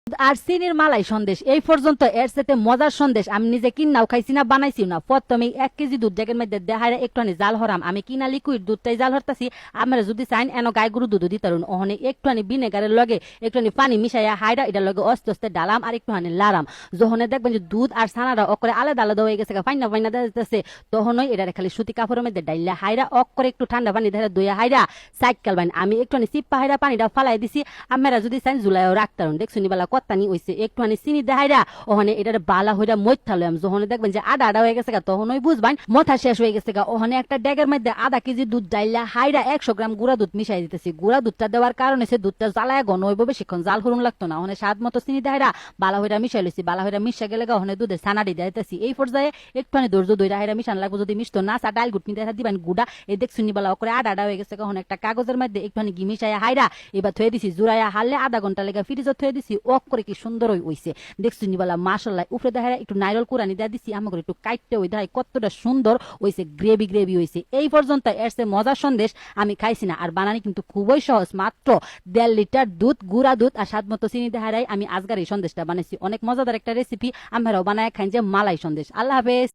আর চিনির মালাই সন্দেশ এই পর্যন্ত এর সাথে মজার সন্দেশ আমি নিজে কিনাও খাইছি না বানাইছি না। প্রথমে 1 কেজি দুধ জায়গার মধ্যে দেখায় একটুখানি জাল হরাম, আমি কিনা লিকুইড দুধটাই জাল হরতাছি। আমরা যদি চাইন এন গাই গরু দুধ দিতে পারুন, ওখানে একটুখানি ভিনেগারের লগে একটুখানি পানি মিশাইয়া হাইরা এটার লগে আস্তে আস্তে ডালাম আর একটুখানি লারাম। যখন দেখবেন যে দুধ আর ছানাটা অকরে আলাদা আলাদা হয়ে গেছে, ফাইনা ফাইনা দিতেছে, তখনই এটা খালি সুতি কাপড়ের মধ্যে ডাইলা হাইরা অকরে একটু ঠান্ডা পানি ধরে দইয়া হাইরা সাইকেল বাইন আমি একটুখানি চিপ্পা হাইরা পানিটা ফালাই দিছি। আমরা যদি চাইন জুলাইও রাখতে পারুন। দেখছুনি বেলা কত্তানি হইছে একটুখানি চিনি দেখাইরা ওখানে এটা বালা হইরা মধ্যা লইম। যখন দেখবেন যে আডা আডা হয়ে গেছে তখনই বুঝবেন মথা শেষ হয়ে গেছে। ওখানে একটা ড্যাগের মধ্যে আধা কেজি দুধ ডাইলা হাইরা 100 গ্রাম গুঁড়া দুধ মিশাই দিতেছি। গুঁড়া দুধটা দেওয়ার কারণে সে দুধটা জ্বালায় ঘন হইব, বেশিক্ষণ জাল হরুন লাগতো না। ওখানে স্বাদ মতো চিনি দেখাইরা বালা হইরা মিশাই লইছি। বালা হইরা মিশা গেলে ওখানে দুধের ছানাটি দিতেছি। এই পর্যায়ে একটুখানি ধৈর্য ধইরা হাইরা মিশান লাগবো। যদি মিশতো না চা ডাল গুটনি দেখা দিবেন গুড়া। এই দেখছুনি বেলা করে আডা আডা হয়ে গেছে। ওখানে একটা কাগজের মধ্যে একটুখানি ঘি মিশাইয়া হাইরা এবার থয়ে দিছি। জুড়াইয়া হারলে আধা ঘন্টা লেগে ফ্রিজে থয়ে দিছি। অক করে কি সুন্দর হইছে দেখছুনি বেলা মাশাআল্লাহ। উপরে দেখা একটু নাইরল কুরানি দিয়ে দিছি, আমাকে একটু কাইটতে ওই দেখাই কতটা সুন্দর হইছে, গ্রেভি গ্রেভি হইছে। এই পর্যন্ত এর সে মজার সন্দেশ আমি খাইছি না। আর বানানি কিন্তু খুবই সহজ, মাত্র 1.5 লিটার দুধ, গুঁড়া দুধ আর স্বাদ মতো চিনি দেখাই আমি আজকার এই সন্দেশটা বানাইছি। অনেক মজাদার একটা রেসিপি, আমরাও বানায় খাই যে মালাই সন্দেশ। আল্লাহ হাফেজ।